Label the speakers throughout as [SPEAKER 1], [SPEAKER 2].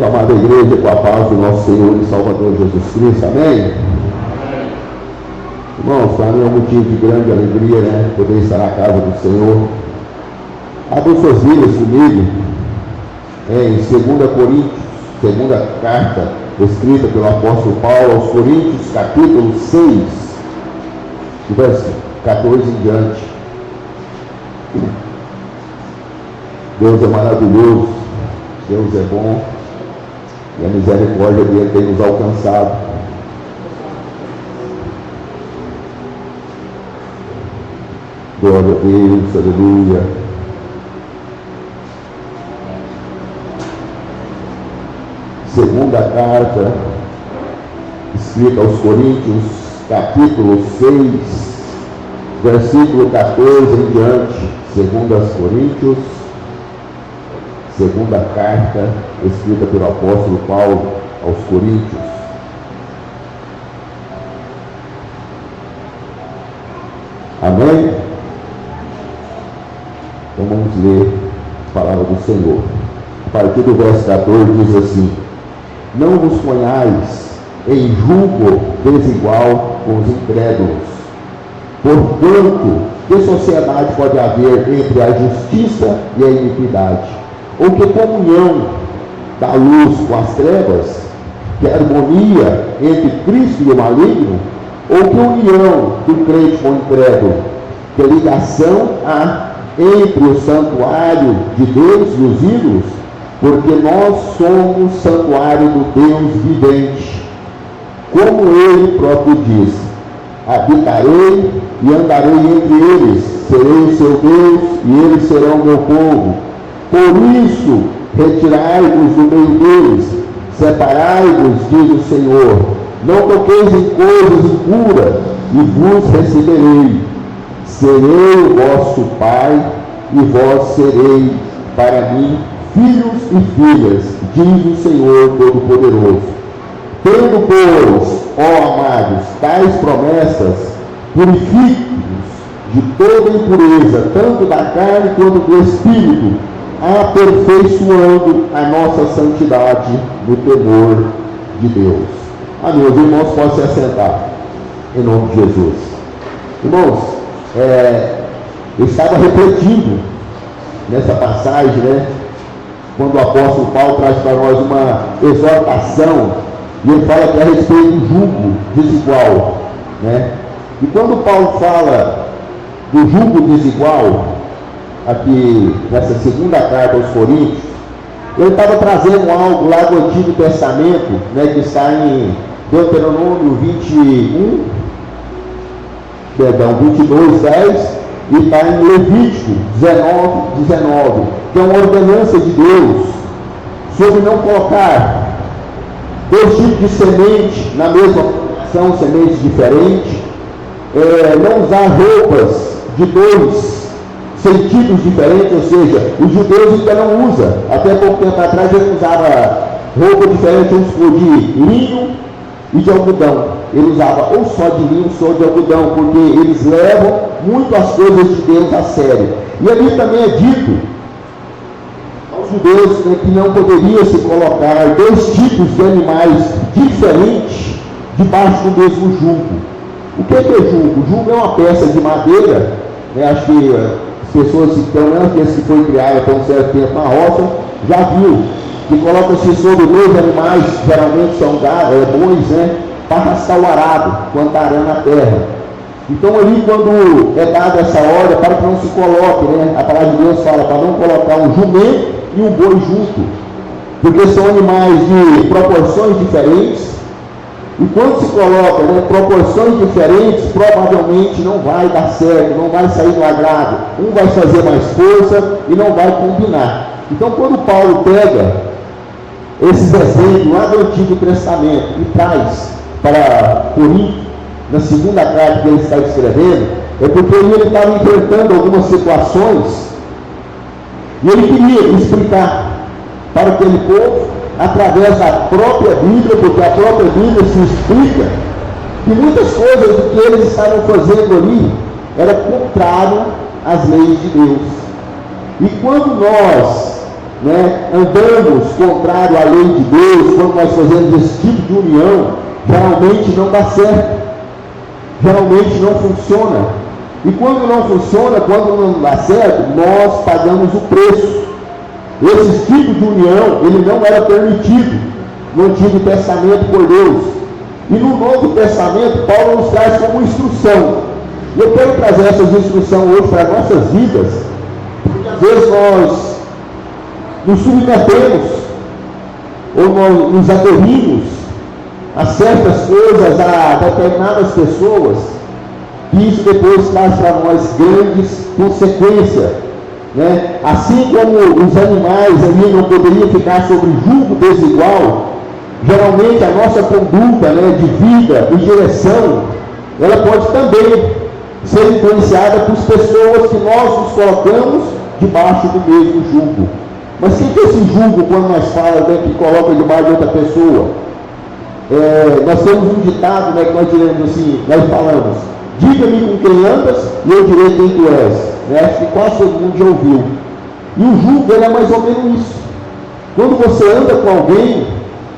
[SPEAKER 1] cumprimento a amada igreja com a paz do nosso Senhor e Salvador Jesus Cristo, amém? Irmãos, para mim é um motivo de grande alegria, né? Poder estar na casa do Senhor. Abra suas Bíblias comigo, em 2 Coríntios, segunda carta, escrita pelo apóstolo Paulo aos Coríntios, capítulo 6, verso 14 em diante. Deus é maravilhoso, Deus é bom, e a misericórdia dele tem nos alcançado. Glória a Deus, aleluia. Segunda carta, escrita aos Coríntios, capítulo 6, versículo 14 em diante. 2 Coríntios, segunda carta, escrita pelo apóstolo Paulo aos Coríntios. Amém? Então vamos ler a palavra do Senhor. A partir do verso 14 diz assim: não vos ponhais em julgo desigual com os incrédulos, porquanto que sociedade pode haver entre a justiça e a iniquidade? Ou que comunhão da luz com as trevas? Que harmonia entre Cristo e o maligno? Ou que união do crente com o incrédulo? Que ligação há entre o santuário de Deus e os ídolos? Porque nós somos santuário do Deus vivente. Como ele próprio diz: habitarei e andarei entre eles, serei seu Deus e eles serão meu povo. Por isso, retirai-vos do meio deles, separai-vos, diz o Senhor. Não toqueis em coisas impuras, e vos receberei. Serei o vosso Pai, e vós serei para mim filhos e filhas, diz o Senhor Todo-Poderoso. Tendo, pois, ó amados, tais promessas, purifique-vos de toda impureza, tanto da carne quanto do espírito, aperfeiçoando a nossa santidade no temor de Deus. Amém. Os irmãos podem se assentar, em nome de Jesus. Irmãos, eu estava refletindo nessa passagem, né? Quando o apóstolo Paulo traz para nós uma exortação, e ele fala que é a respeito do jugo desigual, né? E quando Paulo fala do jugo desigual, aqui nessa segunda carta aos Coríntios, ele estava trazendo algo lá do Antigo Testamento, né, que está em Deuteronômio 22, 10, e está em Levítico 19, que é uma ordenança de Deus sobre não colocar dois tipos de semente na mesma plantação, sementes diferentes, não usar roupas de dois sentidos diferentes, ou seja, os judeus ainda não usam. Até pouco tempo atrás eles usavam roupa diferente, de linho e de algodão. Ele usava ou só de linho ou só de algodão, porque eles levam muito as coisas de Deus a sério. E ali também é dito aos judeus, né, que não poderia se colocar dois tipos de animais diferentes debaixo do mesmo jugo. O que é jugo? O jugo é uma peça de madeira, né? Acho que as pessoas, pelo menos aqueles que foi criado há um certo tempo na roça, já viu que coloca-se sobre dois animais, geralmente são bois, né, para arrastar o arado quando está arando a terra. Então ali, quando é dada essa ordem, para que não se coloque, né, a palavra de Deus fala para não colocar um jumento e um boi junto, porque são animais de proporções diferentes, e quando se coloca, né, proporções diferentes, provavelmente não vai dar certo, não vai sair do agrado, um vai fazer mais força e não vai combinar. Então, quando Paulo pega esses exemplos lá do Antigo Testamento e traz para Corinto, na segunda carta que ele está escrevendo, é porque ele estava enfrentando algumas situações e ele queria explicar para aquele povo, através da própria Bíblia, porque a própria Bíblia se explica que muitas coisas do que eles estavam fazendo ali era contrário às leis de Deus. E quando nós né, andamos contrário à lei de Deus, quando nós fazemos esse tipo de união, geralmente não dá certo, geralmente não funciona. E quando não funciona, quando não dá certo, nós pagamos o preço. Esse tipo de união, ele não era permitido no Antigo Testamento por Deus. E no Novo Testamento, Paulo nos traz como instrução. E eu quero trazer essas instruções hoje para nossas vidas, porque às vezes nós nos submetemos, ou nós nos aderimos a certas coisas, a determinadas pessoas, e isso depois traz para nós grandes consequências, né? Assim como os animais ali não poderiam ficar sob julgo desigual, geralmente a nossa conduta, né, de vida e direção, ela pode também ser influenciada por pessoas que nós nos colocamos debaixo do mesmo julgo. Mas o que é esse julgo quando nós falamos, né, que coloca debaixo de outra pessoa? Nós temos um ditado, né, que nós diremos assim, nós falamos: diga-me com quem andas e eu direi quem tu és. Acho que quase todo mundo já ouviu. E o julgo, ele é mais ou menos isso. Quando você anda com alguém,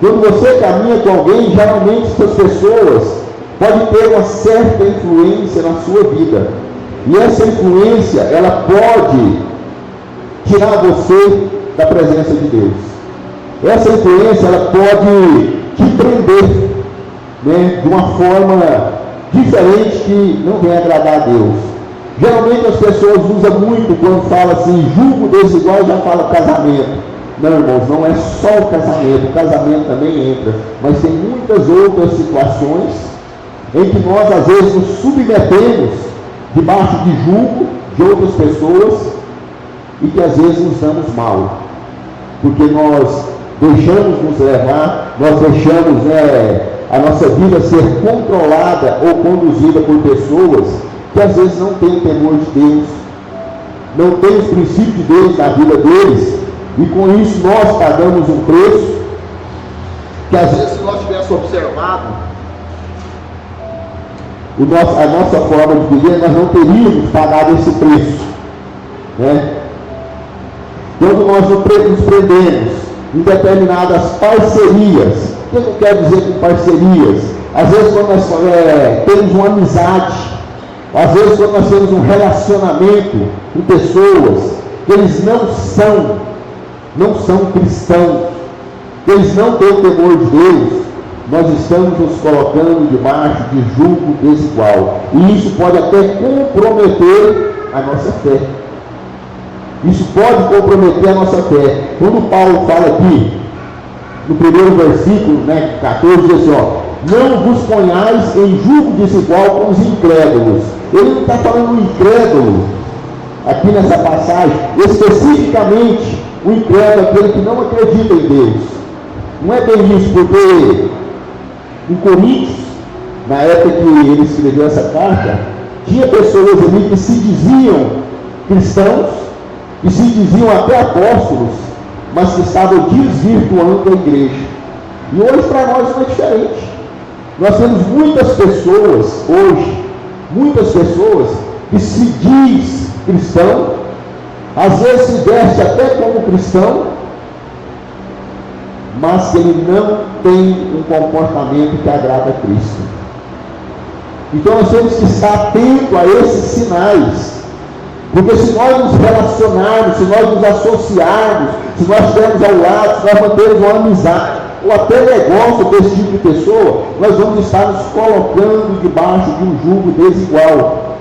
[SPEAKER 1] quando você caminha com alguém, geralmente essas pessoas podem ter uma certa influência na sua vida. E essa influência, ela pode tirar você da presença de Deus. Essa influência, ela pode te prender, né, de uma forma diferente que não vem agradar a Deus. Geralmente as pessoas usam muito quando fala assim, julgo desigual, já fala casamento. Não, irmãos, não é só o casamento também entra, mas tem muitas outras situações em que nós às vezes nos submetemos debaixo de julgo de outras pessoas e que às vezes nos damos mal, porque nós deixamos nos levar, nós deixamos a nossa vida ser controlada ou conduzida por pessoas que às vezes não têm o temor de Deus, não têm os princípios de Deus na vida deles, e com isso nós pagamos um preço que às vezes, se nós tivéssemos observado a nossa forma de viver, nós não teríamos pagado esse preço, né? Quando nós nos prendemos em determinadas parcerias, o que eu quero dizer com parcerias? Às vezes quando nós temos uma amizade, às vezes quando nós temos um relacionamento com pessoas que eles não são cristãos, que eles não têm o temor de Deus, nós estamos nos colocando debaixo de julgo desigual. E isso pode até comprometer a nossa fé. Isso pode comprometer a nossa fé. Quando Paulo fala aqui, no primeiro versículo, 14, diz assim, não vos ponhais em julgo desigual com os incrédulos. Ele não está falando do incrédulo, aqui nessa passagem, especificamente o incrédulo, aquele que não acredita em Deus. Não é bem isso, porque em Coríntios, na época que ele escreveu essa carta, tinha pessoas ali que se diziam cristãos, e se diziam até apóstolos, mas que estavam desvirtuando a igreja. E hoje para nós não é diferente. Nós temos muitas pessoas hoje, que se diz cristão, às vezes se veste até como cristão, mas que ele não tem um comportamento que agrada a Cristo. Então nós temos que estar atentos a esses sinais, porque se nós nos relacionarmos, se nós nos associarmos, se nós estivermos ao lado, se nós mantermos uma amizade, ou até negócio com esse tipo de pessoa, nós vamos estar nos colocando debaixo de um jugo desigual.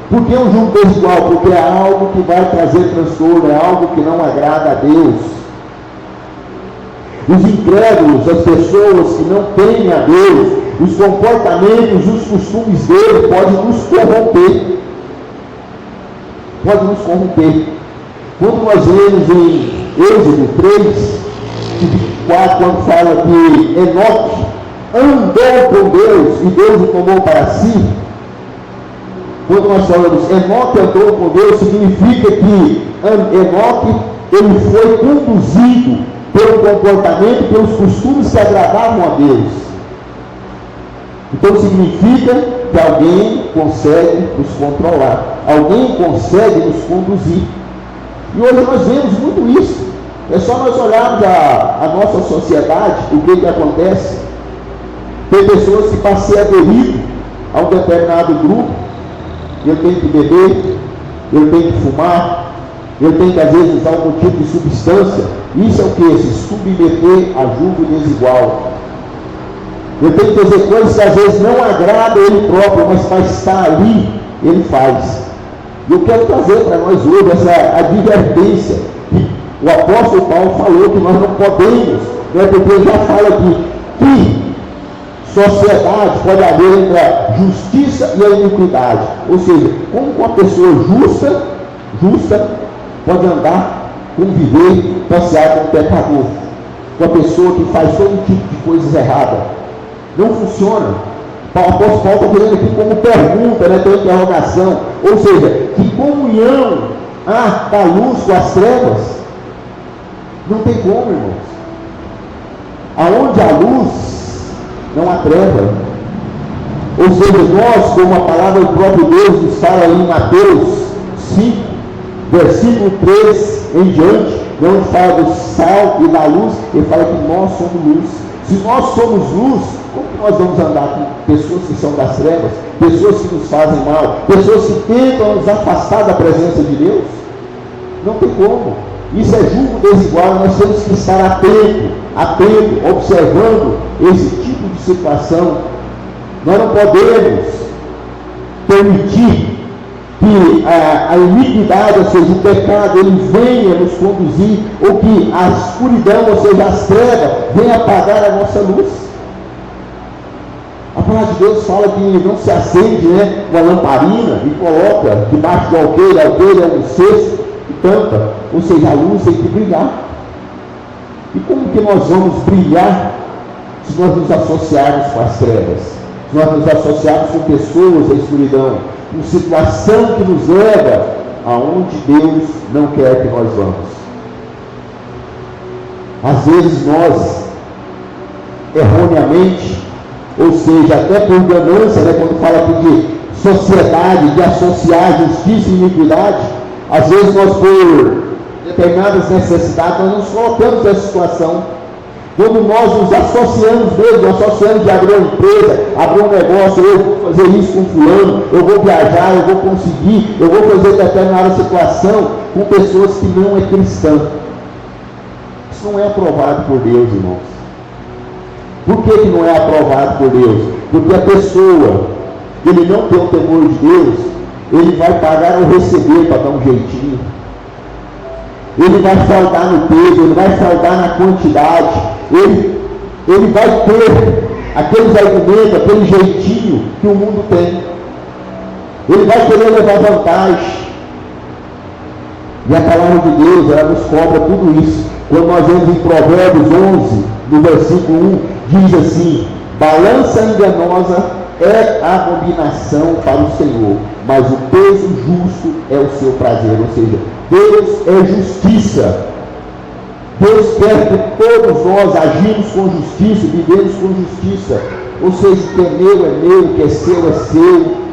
[SPEAKER 1] Por que um jugo desigual? Porque é algo que vai trazer transtorno, é algo que não agrada a Deus. Os incrédulos, as pessoas que não temem a Deus, os comportamentos, os costumes dele podem nos corromper. Pode nos corromper. Quando nós lemos em Êxodo 3, 24, quando fala que Enoque andou com Deus e Deus o tomou para si, quando nós falamos Enoque andou com Deus, significa que Enoque ele foi conduzido pelo comportamento, pelos costumes que agradavam a Deus. Então significa que alguém consegue nos controlar, alguém consegue nos conduzir. E hoje nós vemos muito isso. É só nós olharmos a nossa sociedade, o que acontece. Tem pessoas que passam aderido a um determinado grupo. Eu tenho que beber, eu tenho que fumar, eu tenho que às vezes usar algum tipo de substância. Isso é o que? Se submeter a julgo desigual. Eu tenho que fazer coisas que às vezes não agradam ele próprio, mas para estar ali, ele faz. E eu quero trazer para nós hoje essa advertência que o apóstolo Paulo falou que nós não podemos, né, porque ele já fala aqui que sociedade pode haver entre a justiça e a iniquidade. Ou seja, como uma pessoa justa pode andar, conviver, passear com o pecador, com a pessoa que faz todo tipo de coisas erradas. Não funciona. O apóstolo Paulo está dizendo aqui como pergunta, né, tem interrogação. Ou seja, que comunhão há da luz com as trevas? Não tem como, irmãos. Aonde há luz, não há treva. Ou seja, nós, como a palavra do próprio Deus nos fala em Mateus 5, versículo 3 em diante, onde fala do sal e da luz, ele fala que nós somos luz. Se nós somos luz, como que nós vamos andar com pessoas que são das trevas, pessoas que nos fazem mal, pessoas que tentam nos afastar da presença de Deus? Não tem como. Isso é julgo desigual. Nós temos que estar atento, observando esse tipo de situação. Nós não podemos permitir que a iniquidade, ou seja, o pecado, ele venha nos conduzir, ou que a escuridão, ou seja, as trevas, venha apagar a nossa luz. A palavra de Deus fala que não se acende, né, uma lamparina e coloca debaixo do alqueire é um cesto e tampa. Ou seja, a luz tem que brilhar. E como que nós vamos brilhar se nós nos associarmos com as trevas? Se nós nos associarmos com pessoas da escuridão, com situação que nos leva aonde Deus não quer que nós vamos? Às vezes nós, erroneamente, ou seja, até por ganância, né, quando fala aqui de sociedade, de associar justiça e iniquidade, às vezes nós, por determinadas necessidades, nós nos colocamos nessa situação. Quando nós nos associamos mesmo, associamos de abrir uma empresa, abrir um negócio, eu vou fazer isso com fulano, eu vou viajar, eu vou conseguir, eu vou fazer determinada situação com pessoas que não é cristã. Isso não é aprovado por Deus, irmãos. Por que não é aprovado por Deus? Porque a pessoa, ele não tem o temor de Deus, ele vai pagar ou receber para dar um jeitinho. Ele vai faltar no peso, ele vai faltar na quantidade, ele vai ter aqueles argumentos, aquele jeitinho que o mundo tem. Ele vai querer levar vantagem. E a palavra de Deus, ela nos cobra tudo isso. Quando nós vemos em Provérbios 11, no versículo 1, diz assim: balança enganosa é abominação para o Senhor, mas o peso justo é o seu prazer. Ou seja, Deus é justiça. Deus quer que todos nós agimos com justiça, vivemos com justiça. Ou seja, o que é meu, o que é seu é seu.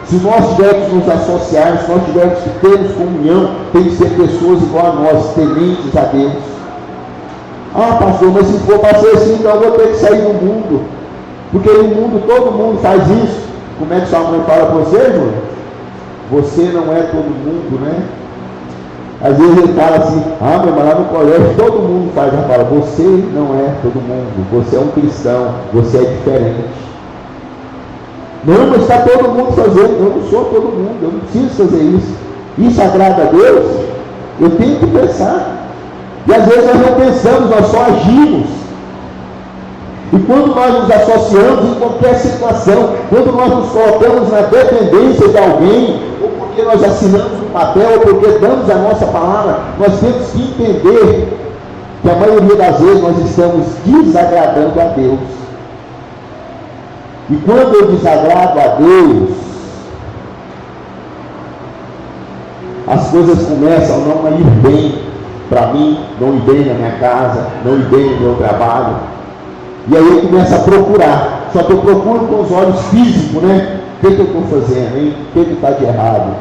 [SPEAKER 1] Se nós tivermos que nos associar, se nós tivermos que termos comunhão, tem que ser pessoas igual a nós, tementes a Deus. Ah, pastor, mas se for para ser assim, então eu vou ter que sair do mundo. Porque no mundo, todo mundo faz isso. Como é que sua mãe fala para você, Júlio? Você não é todo mundo, né? Às vezes ele fala assim: ah, meu irmão, lá no colégio todo mundo faz. Ela fala: você não é todo mundo, você é um cristão, você é diferente. Não, mas está todo mundo fazendo. Eu não sou todo mundo, eu não preciso fazer isso. Isso agrada a Deus? Eu tenho que pensar. E às vezes nós não pensamos, nós só agimos. E quando nós nos associamos em qualquer situação, quando nós nos colocamos na dependência de alguém, ou porque nós assinamos um papel, ou porque damos a nossa palavra, nós temos que entender que a maioria das vezes nós estamos desagradando a Deus. E quando eu desagrado a Deus, as coisas começam a não ir bem para mim, não ir bem na minha casa, não ir bem no meu trabalho. E aí eu começo a procurar. Só que eu procuro com os olhos físicos, né? O que eu estou fazendo, hein? O que está de errado?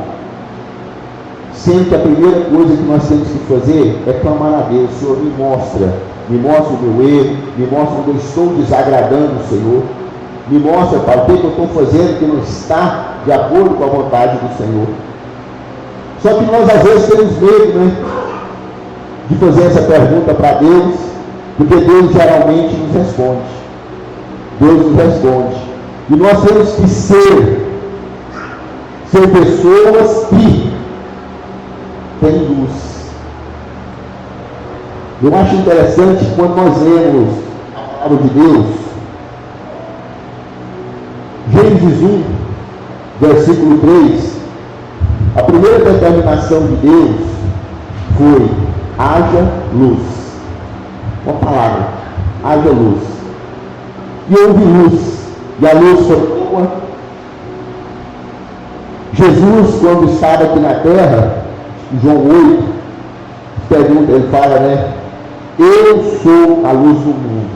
[SPEAKER 1] sendo que a primeira coisa que nós temos que fazer é clamar a Deus: Senhor, me mostra o meu erro, me mostra onde eu estou desagradando o Senhor, me mostra, Pai, o que eu estou fazendo que não está de acordo com a vontade do Senhor. Só que nós às vezes temos medo, né, de fazer essa pergunta para Deus, porque Deus geralmente nos responde. Deus nos responde. E nós temos que ser pessoas que têm luz. Eu acho interessante quando nós lemos a palavra de Deus, Gênesis 1, versículo 3, a primeira determinação de Deus foi: haja luz. Uma palavra, haja luz. E houve luz, e a luz foi boa. Jesus, quando estava aqui na terra, em João 8, pergunta, ele fala, né? Eu sou a luz do mundo.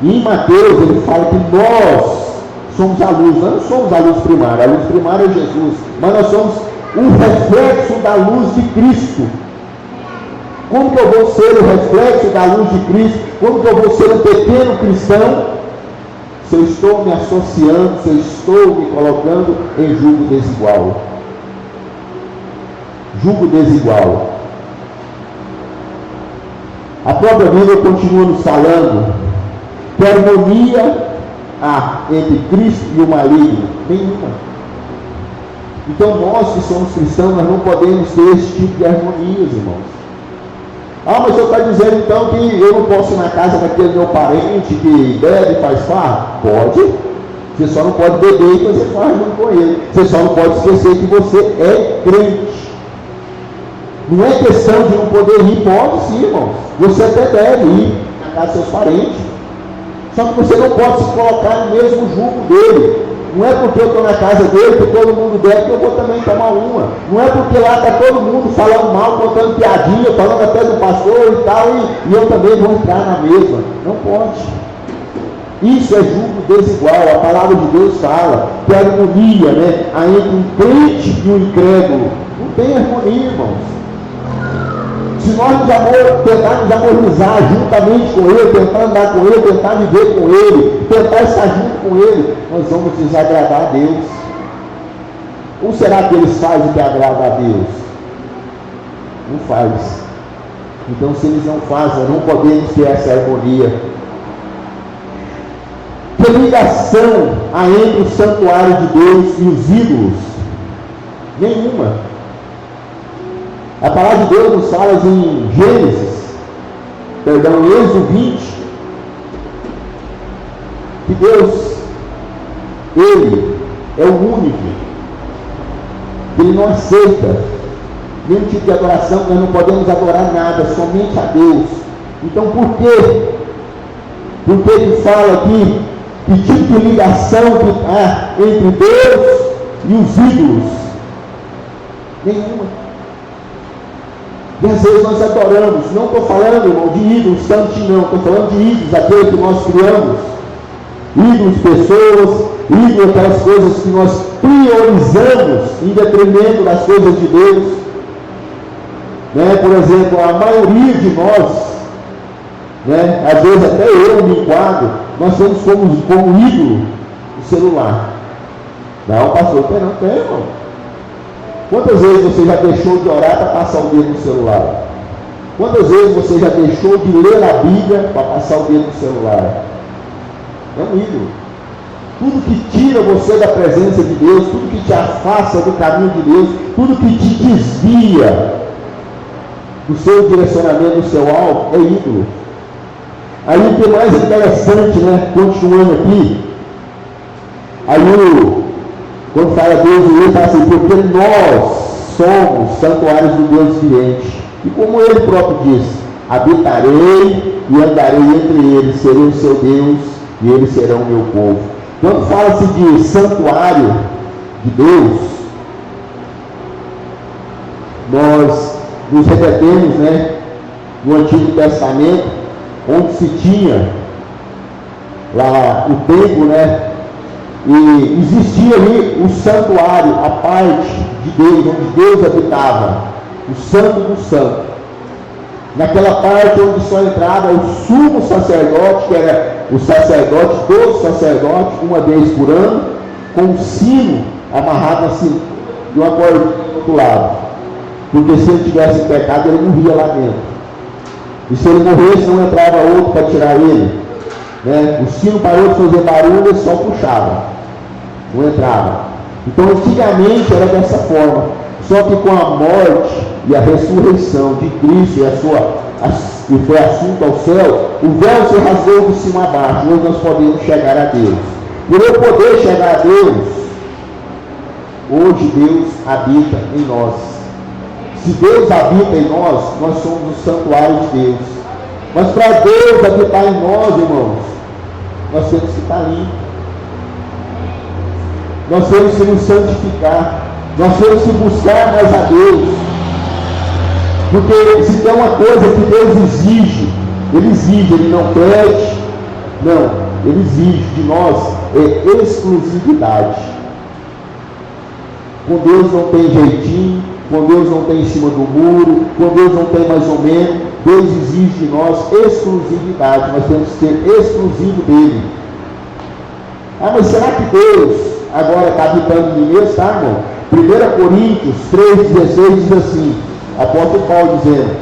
[SPEAKER 1] E em Mateus ele fala que nós somos a luz. Nós não somos a luz primária. A luz primária é Jesus, mas nós somos um reflexo da luz de Cristo. Como que eu vou ser o reflexo da luz de Cristo? Como que eu vou ser um pequeno cristão? Se eu estou me associando, se eu estou me colocando em julgo desigual. Julgo desigual. A própria Bíblia continua nos falando que harmonia há entre Cristo e o maligno? Nenhuma. Então nós que somos cristãos, nós não podemos ter esse tipo de harmonias, irmãos. Ah, mas o senhor está dizendo então que eu não posso ir na casa daquele meu parente que bebe e faz farra? Pode. Você só não pode beber e fazer farra junto com ele. Você só não pode esquecer que você é crente. Não é questão de não poder ir, pode sim, irmãos. Você até deve ir na casa dos seus parentes. Só que você não pode se colocar no mesmo julgo dele. Não é porque eu estou na casa dele, que todo mundo bebe, que eu vou também tomar uma. Não é porque lá está todo mundo falando mal, contando piadinha, falando até do pastor e tal, e eu também vou entrar na mesma. Não pode. Isso é julgo desigual. A palavra de Deus fala que a harmonia, né, entre um crente e um incrédulo. Não tem harmonia, irmãos. Se nós tentarmos harmonizar juntamente com ele, tentar andar com ele, tentar viver com ele, tentar estar junto com ele, nós vamos desagradar a Deus. Ou será que eles fazem o que agrada a Deus? Não faz. Então, se eles não fazem, nós não podemos ter essa harmonia. Que ligação há entre o santuário de Deus e os ídolos? Nenhuma. A palavra de Deus nos fala em Êxodo 20, que Deus, Ele é o único, Ele não aceita nenhum tipo de adoração, nós não podemos adorar nada, somente a Deus. Então por quê? Porque Ele fala aqui que tipo de ligação que há entre Deus e os ídolos? Nenhuma. E às vezes nós adoramos, não estou falando, irmão, de ídolos santinho, não, estou falando de ídolos, aqueles que nós criamos, ídolos, pessoas, ídolos, aquelas coisas que nós priorizamos em detrimento das coisas de Deus, né? Por exemplo, a maioria de nós, né? Às vezes até eu me enquadro, nós temos como ídolo o celular. Não, pastor, não tem, irmão. Quantas vezes você já deixou de orar para passar o dedo no celular? Quantas vezes você já deixou de ler a Bíblia para passar o dedo no celular? É um ídolo. Tudo que tira você da presença de Deus, tudo que te afasta do caminho de Deus, tudo que te desvia do seu direcionamento, do seu alvo, é ídolo. Aí o que é mais interessante, né? Continuando aqui, aí quando fala Deus, ele fala assim, porque nós somos santuários do Deus vivente. E como ele próprio diz, habitarei e andarei entre eles, serei o seu Deus e eles serão o meu povo. Quando fala-se de santuário de Deus, nós nos remetemos, né, no Antigo
[SPEAKER 2] onde se tinha lá o templo, né?
[SPEAKER 1] E existia ali o santuário, a parte de Deus, onde Deus habitava, o santo do santo. Naquela parte onde só entrava o sumo sacerdote, que era o sacerdote dos sacerdotes, uma vez por ano, com um sino amarrado assim, de uma corda do outro lado. Porque se ele tivesse pecado, ele morria lá dentro. E se ele morresse, não entrava outro para tirar ele. Né? O sino parou de fazer barulho, ele só puxava. Não entrava. Então, antigamente era dessa forma. Só que com a morte e a ressurreição de Cristo e foi assunto ao céu, o véu se rasgou de cima a baixo. Hoje nós podemos chegar a Deus. Por eu poder chegar a Deus, hoje Deus habita em nós. Se Deus habita em nós, nós somos o santuário de Deus. Mas para Deus habitar em nós, irmãos, nós temos que estar limpos. Nós temos que nos santificar. Nós temos que buscar mais a Deus. Porque se tem uma coisa que Deus exige, Ele não pede, não, Ele exige de nós é exclusividade. Com Deus não tem jeitinho, com Deus não tem em cima do muro, com Deus não tem mais ou menos. Deus exige de nós exclusividade, nós temos que ser exclusivo dele. Ah, mas será que Deus agora está habitando em mim mesmo? Tá, irmão? 1 Coríntios 3,16 diz assim, apóstolo Paulo dizendo: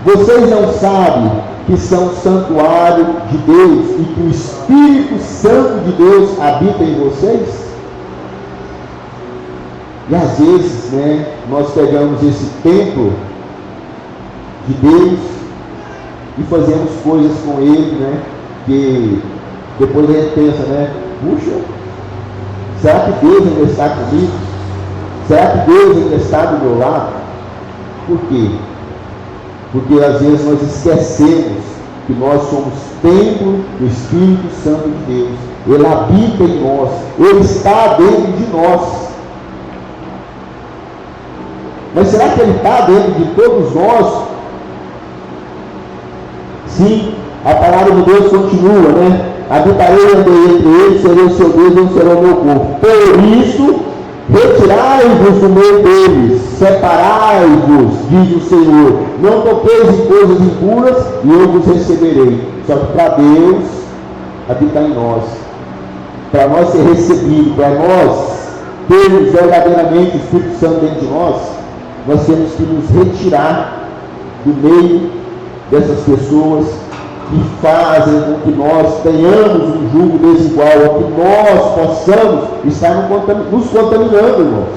[SPEAKER 1] vocês não sabem que são santuário de Deus e que o Espírito Santo de Deus habita em vocês? E às vezes, né, nós pegamos esse templo de Deus e fazemos coisas com ele, né, que depois a gente pensa, né, puxa, será que Deus ainda está comigo? Será que Deus ainda está do meu lado? Por quê? Porque às vezes nós esquecemos que nós somos templo do Espírito Santo de Deus. Ele habita em nós, Ele está dentro de nós. Mas será que Ele está dentro de todos nós? Sim, a palavra de Deus continua, né? Habitarei entre eles, serei o seu Deus, não será o meu povo. Por isso, retirai-vos do meio deles, separai-vos, diz o Senhor. Não toqueis em coisas impuras, e eu vos receberei. Só que para Deus habitar em nós, para nós ser recebido, para nós termos verdadeiramente o Espírito Santo dentro de nós temos que nos retirar do meio dessas pessoas que fazem com que nós tenhamos um jugo desigual, que nós possamos estar nos contaminando, irmãos.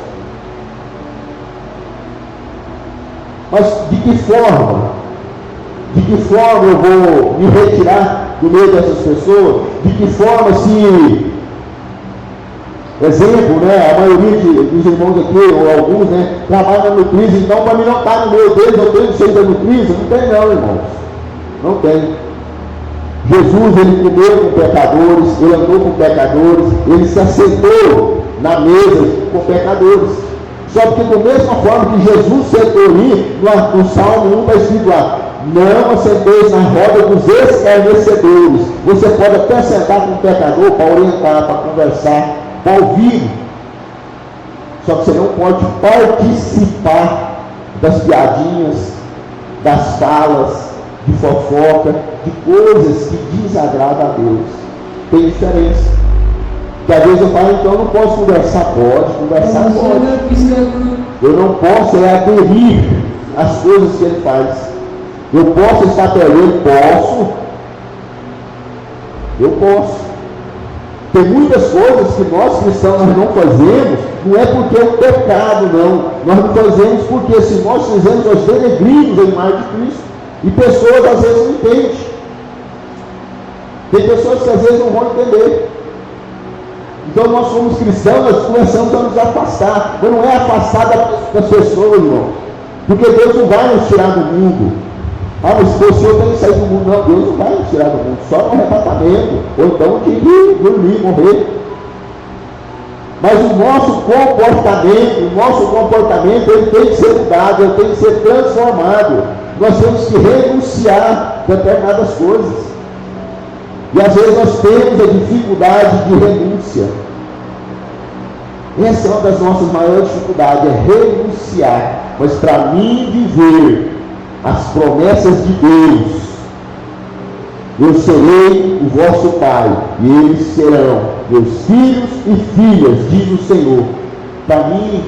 [SPEAKER 1] Mas de que forma? De que forma eu vou me retirar do meio dessas pessoas? De que forma, se... Exemplo, né? A maioria dos irmãos aqui, ou alguns, né, trabalham na Nutriza, então para mim não estar no meio deles, eu tenho que ser da Nutriza? Não tem não, irmãos. Não tem. Jesus, ele comeu com pecadores, ele andou com pecadores, ele se assentou na mesa com pecadores. Só que da mesma forma que Jesus sentou ali, no Salmo 1 está escrito lá: não assenteis na roda dos escarnecedores. Você pode até sentar com um pecador para orientar, para conversar, para ouvir. Só que você não pode participar das piadinhas, das falas, de fofoca, de coisas que desagradam a Deus. Tem diferença. Que às vezes eu falo, então eu não posso conversar. Pode, conversar pode. Eu não posso aderir às coisas que ele faz. Eu posso estar perdendo? Posso. Eu posso. Tem muitas coisas que nós cristãos não fazemos, não é porque é um pecado, não. Nós não fazemos porque se nós fizermos, nós denegrimos a imagem de Cristo. E pessoas às vezes não entendem. Tem pessoas que às vezes não vão entender. Então nós somos cristãos, nós começamos a nos afastar. Mas não é afastar das pessoas, irmão. Porque Deus não vai nos tirar do mundo. Ah, mas se o Senhor tem que sair do mundo. Não, Deus não vai nos tirar do mundo. Só no arrebatamento. Ou então de dormir, morrer. Mas o nosso comportamento, ele tem que ser mudado, ele tem que ser transformado. Nós temos que renunciar a determinadas coisas. E às vezes nós temos a dificuldade de renúncia. Essa é uma das nossas maiores dificuldades, é renunciar. Mas para mim viver as promessas de Deus, eu serei o vosso Pai, e eles serão meus filhos e filhas, diz o Senhor. Para mim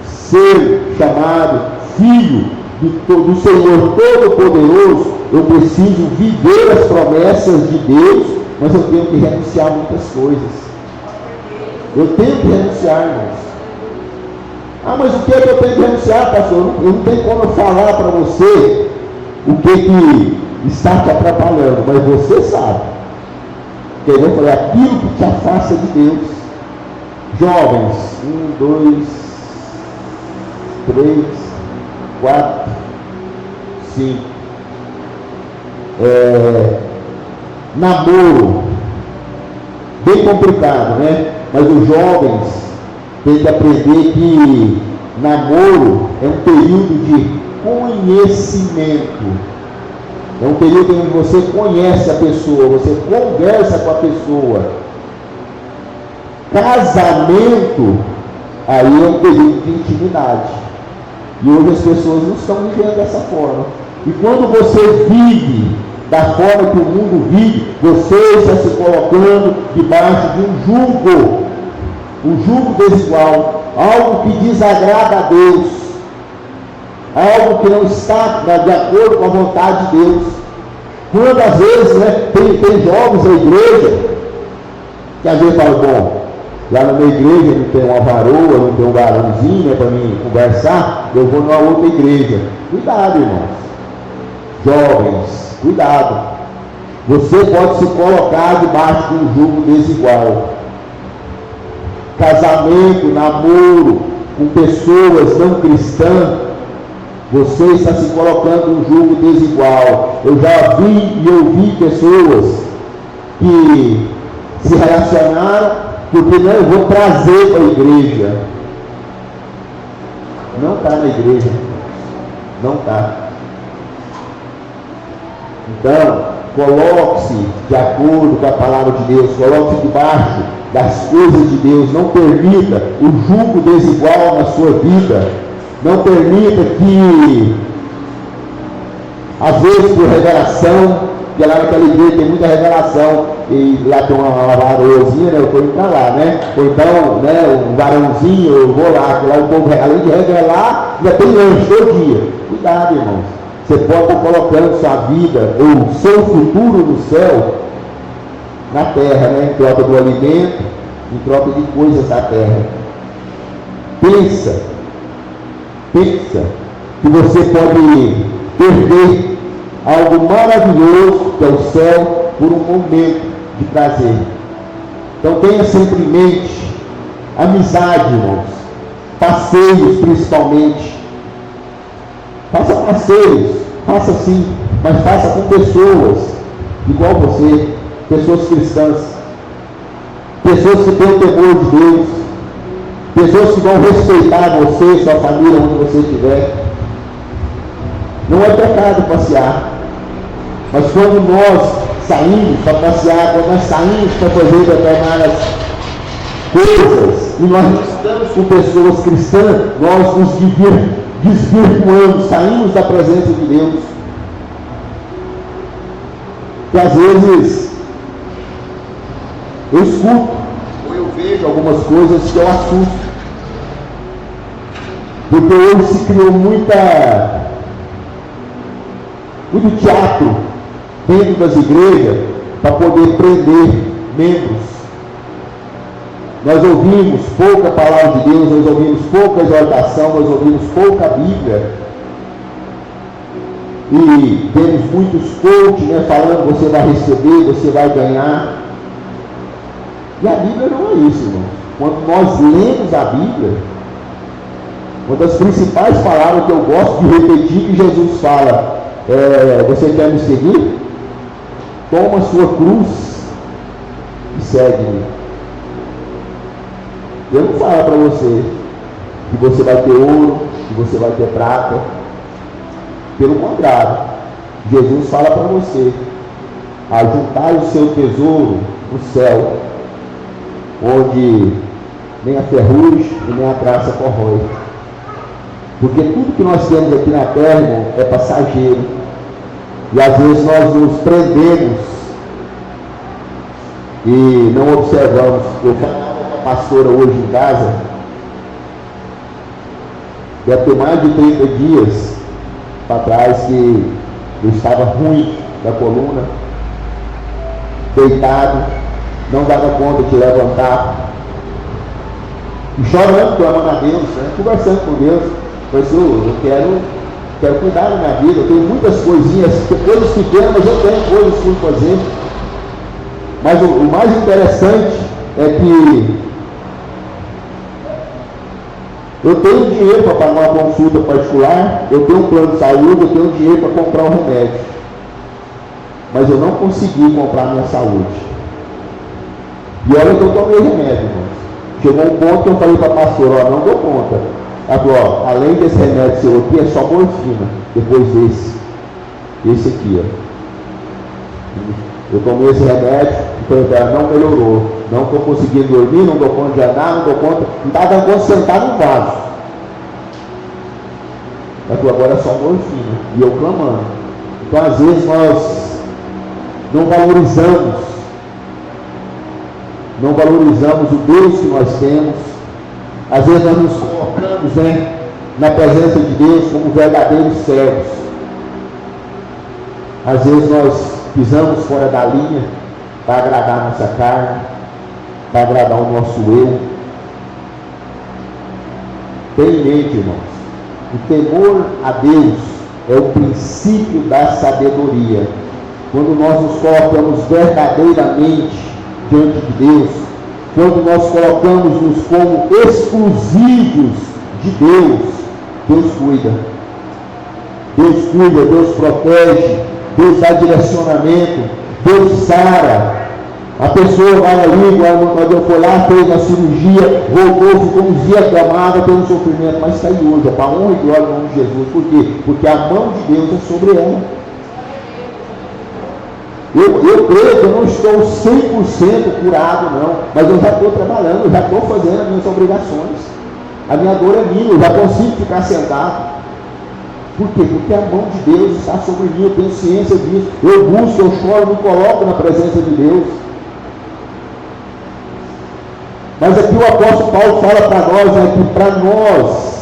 [SPEAKER 1] ser chamado filho do Senhor Todo-Poderoso, eu preciso viver as promessas de Deus, mas eu tenho que renunciar a muitas coisas. Eu tenho que renunciar, irmãos. Ah, mas o que é que eu tenho que renunciar, pastor? Eu não tenho como falar para você o que está te atrapalhando, mas você sabe. Porque eu falei, aquilo que te afasta de Deus. Jovens, 1, 2, 3, 4, 5. Namoro. Bem complicado, né? Mas os jovens têm que aprender que namoro é um período de conhecimento. É um período em que você conhece a pessoa, você conversa com a pessoa. Casamento, aí é um período de intimidade. E hoje as pessoas não estão vivendo dessa forma. E quando você vive da forma que o mundo vive, você está se colocando debaixo de um jugo desigual, algo que desagrada a Deus, algo que não está de acordo com a vontade de Deus. Quando às vezes, né, tem jovens na igreja que às vezes falam, bom, lá na minha igreja não tem uma varoa, não tem um varãozinho, né, para mim conversar, eu vou numa outra igreja. Cuidado, irmãos. Jovens, cuidado. Você pode se colocar debaixo de um jugo desigual. Casamento, namoro com pessoas não cristãs, você está se colocando em um jugo desigual. Eu já vi e ouvi pessoas que se relacionaram porque não, eu vou trazer para a igreja. Não está na igreja. Não está. Então, coloque-se de acordo com a palavra de Deus, coloque-se debaixo das coisas de Deus, não permita o jugo desigual na sua vida, não permita que, às vezes por revelação, porque lá naquela igreja tem muita revelação, e lá tem uma varoazinha, né, eu estou indo para lá, né, ou então, né, um varãozinho, eu vou lá, que lá o povo, além de revelar, ainda tem lanche todo dia. Cuidado, irmãos. Você pode estar colocando sua vida ou seu futuro no céu, na terra, né? Em troca do alimento, em troca de coisas da terra. Pensa que você pode perder algo maravilhoso que é o céu por um momento de prazer. Então tenha sempre em mente amizade, irmãos, passeios principalmente. Faça passeios, faça sim, mas faça com pessoas igual você, pessoas cristãs, pessoas que têm o temor de Deus, pessoas que vão respeitar você, sua família, onde você estiver. Não é pecado passear, mas quando nós saímos para passear, quando nós saímos para fazer determinadas coisas, e nós não estamos com pessoas cristãs, nós nos desvirtuamos, saímos da presença de Deus. Que às vezes eu escuto ou eu vejo algumas coisas que eu assusto, porque hoje se criou muito teatro dentro das igrejas para poder prender membros. Nós ouvimos pouca palavra de Deus, nós ouvimos pouca exortação, nós ouvimos pouca Bíblia. E temos muitos coaches, né, falando, você vai receber, você vai ganhar. E a Bíblia não é isso, irmão. Quando nós lemos a Bíblia, uma das principais palavras que eu gosto de repetir, que Jesus fala, você quer me seguir? Toma a sua cruz e segue-me. Eu não falo para você que você vai ter ouro, que você vai ter prata. Pelo contrário, Jesus fala para você Ajuntai o seu tesouro no céu, onde nem a ferrugem e nem a traça corrói. Porque tudo que nós temos aqui na terra, irmão, é passageiro. E às vezes nós nos prendemos e não observamos. Eu falava com a pastora hoje em casa, deve ter mais de 30 dias para trás que eu estava ruim da coluna, deitado, não dava conta de levantar, e chorando, clamando a Deus, né? Conversando com Deus. Falei, Senhor, eu quero cuidar da minha vida, eu tenho muitas coisinhas, coisas pequenas, mas eu tenho coisas por fazer. Mas o mais interessante é que eu tenho dinheiro para pagar uma consulta particular, eu tenho um plano de saúde, eu tenho dinheiro para comprar um remédio. Mas eu não consegui comprar minha saúde. E olha que eu tomei remédio, irmãos. Chegou um ponto que eu falei para a pastora, não dou conta. Ela falou, além desse remédio seu aqui, é só morfina. Depois esse aqui, eu tomei esse remédio, então ela não melhorou. Não estou conseguindo dormir, não dou conta de andar, não dou conta. Não está dando conta de sentar no vaso. Ela falou, agora é só morfina. E eu clamando. Então às vezes nós não valorizamos o Deus que nós temos. Às vezes nós nos colocamos, na presença de Deus como verdadeiros servos. Às vezes nós pisamos fora da linha para agradar a nossa carne, para agradar o nosso eu. Tenha em mente, irmãos, o temor a Deus é o princípio da sabedoria. Quando nós nos colocamos verdadeiramente diante de Deus, quando nós colocamos-nos como exclusivos de Deus, Deus cuida. Deus cuida, Deus protege, Deus dá direcionamento, Deus sara. A pessoa vai ali, quando eu fui lá, fez a cirurgia, voltou, ficou uns dias aclamada pelo sofrimento, mas está aí hoje, é para honra e glória no nome de Jesus. Por quê? Porque a mão de Deus é sobre ela. Eu creio que eu não estou 100% curado, não, mas eu já estou trabalhando, eu já estou fazendo as minhas obrigações. A minha dor é minha, eu já consigo ficar sentado. Por quê? Porque a mão de Deus está sobre mim, eu tenho ciência disso. Eu busco, eu choro, me coloco na presença de Deus. Mas aqui o apóstolo Paulo fala para nós, que para nós,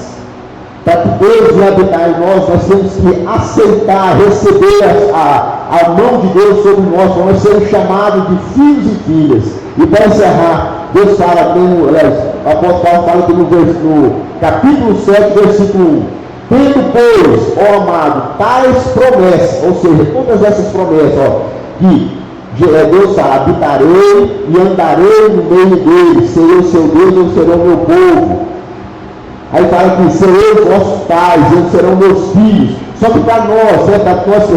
[SPEAKER 1] para que Deus venha habitar em nós temos que aceitar, receber a mão de Deus sobre nós, para nós sermos chamados de filhos e filhas. E para encerrar, Deus fala, o apóstolo Paulo fala aqui no capítulo 7, versículo 1. Tendo, pois, ó amado, tais promessas, ou seja, todas essas promessas, que Deus fala, habitarei e andarei no meio deles, serei o seu Deus, eles serão meu povo. Aí fala que serei os vossos pais, eles serão meus filhos. Só que para nós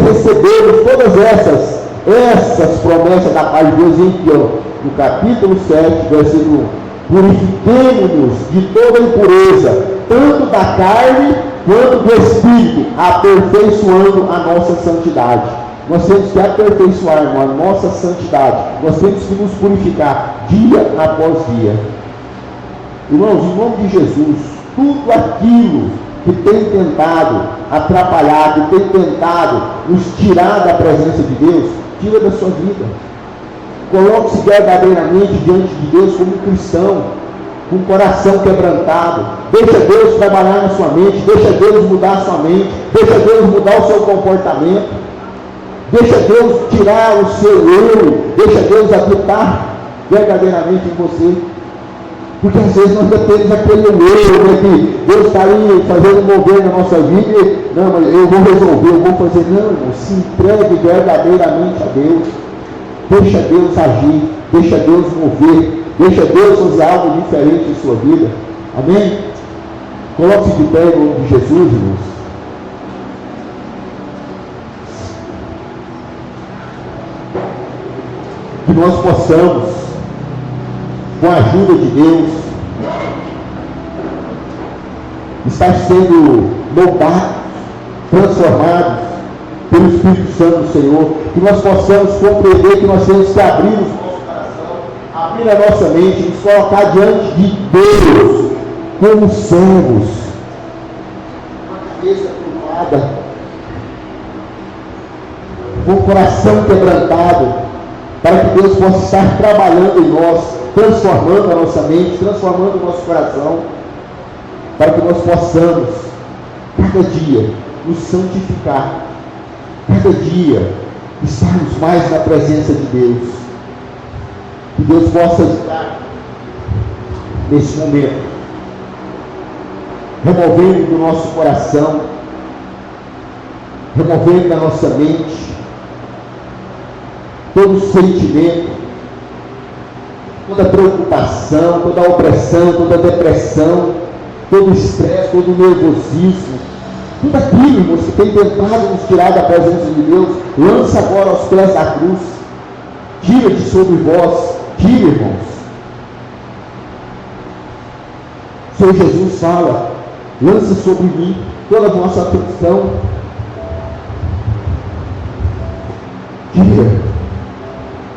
[SPEAKER 1] recebemos todas essas promessas da paz de Deus em que, no capítulo 7, versículo 1, purifiquemo-nos de toda impureza, tanto da carne quanto do espírito, aperfeiçoando a nossa santidade. Nós temos que aperfeiçoar, irmão, a nossa santidade. Nós temos que nos purificar dia após dia. Irmãos, em nome de Jesus, tudo aquilo que tem tentado atrapalhar, que tem tentado nos tirar da presença de Deus, tira da sua vida. Coloque-se verdadeiramente diante de Deus como um cristão, com o coração quebrantado. Deixa Deus trabalhar na sua mente, deixa Deus mudar a sua mente, deixa Deus mudar o seu comportamento, deixa Deus tirar o seu eu, deixa Deus habitar verdadeiramente em você. Porque às vezes nós já temos aquele eu, que Deus está aí fazendo mover na nossa vida, e, não, mas eu vou resolver, eu vou fazer. Não, irmão, se entregue verdadeiramente a Deus. Deixa Deus agir, deixa Deus mover, deixa Deus fazer algo diferente em sua vida. Amém? Coloque-se de pé em nome de Jesus, irmãos. Que nós possamos, com a ajuda de Deus, estar sendo moldados, transformados pelo pelo Espírito Santo do Senhor, que nós possamos compreender que nós temos que abrir o nosso coração, abrir a nossa mente, nos colocar diante de Deus, como servos, com a cabeça curvada, com o coração quebrantado, para que Deus possa estar trabalhando em nós, transformando a nossa mente, transformando o nosso coração, para que nós possamos, cada dia, nos santificar, cada dia, estarmos mais na presença de Deus. Que Deus possa estar, nesse momento, removendo do nosso coração, removendo da nossa mente, todo sentimento, toda preocupação, toda opressão, toda depressão, todo estresse, todo nervosismo, tudo aquilo, irmãos, que tem tentado nos tirar da presença de Deus, lança agora aos pés da cruz, tira de sobre vós, tira, irmãos. O Senhor Jesus fala, lança sobre mim toda a vossa aflição,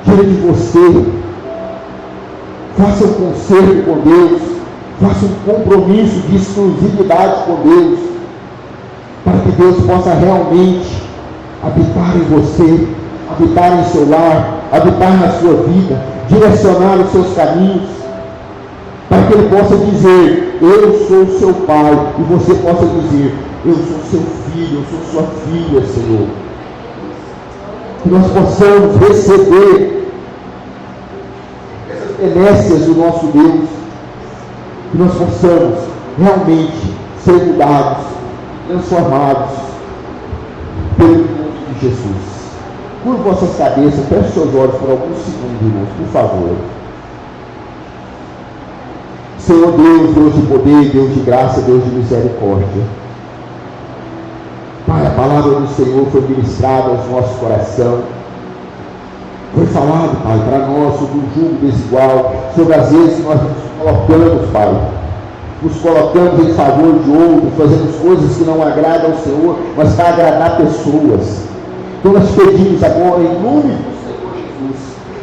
[SPEAKER 1] tira de você, faça um concerto com Deus, faça um compromisso de exclusividade com Deus, para que Deus possa realmente habitar em você, habitar em seu lar, habitar na sua vida, direcionar os seus caminhos, para que Ele possa dizer, eu sou seu Pai, e você possa dizer, eu sou seu filho, eu sou sua filha, Senhor. Que nós possamos receber essas benécias do nosso Deus, que nós possamos realmente ser mudados, transformados pelo nome de Jesus. Curva vossas cabeças, feche seus olhos por alguns segundos, irmãos, por favor. Senhor Deus, Deus de poder, Deus de graça, Deus de misericórdia. Pai, a palavra do Senhor foi ministrada aos nossos corações. Foi falado, Pai, para nós sobre o jugo desigual, sobre as vezes que nós nos colocamos, Pai. Nos colocamos em favor de outros, fazemos coisas que não agradam ao Senhor, mas para agradar pessoas. Então nós pedimos agora, em nome do Senhor Jesus,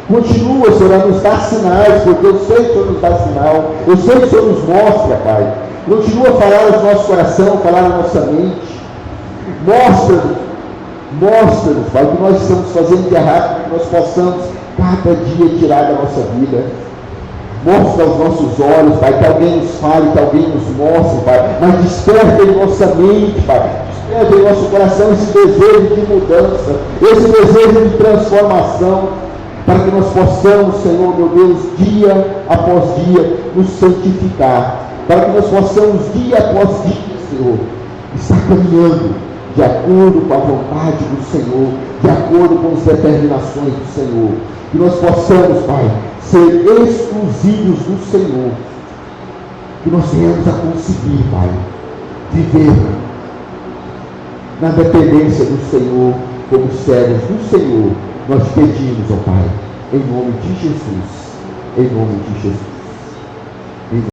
[SPEAKER 1] continua, Senhor, a nos dar sinais, porque eu sei que o Senhor nos dá sinal, eu sei que o Senhor nos mostra, Pai. Continua a falar ao nosso coração, falar à nossa mente. Mostra-nos, Pai, o que nós estamos fazendo de errado, para que nós possamos cada dia tirar da nossa vida. Mostra aos nossos olhos, Pai, que alguém nos fale, que alguém nos mostre, Pai, mas desperta em nossa mente, Pai, desperta em nosso coração esse desejo de mudança, esse desejo de transformação, para que nós possamos, Senhor, meu Deus, dia após dia, nos santificar, para que nós possamos, dia após dia, Senhor, estar caminhando de acordo com a vontade do Senhor, de acordo com as determinações do Senhor, que nós possamos, Pai, ser exclusivos do Senhor, que nós venhamos a conseguir, Pai, viver na dependência do Senhor, como servos do Senhor. Nós pedimos, ó Pai, em nome de Jesus, em nome de Jesus.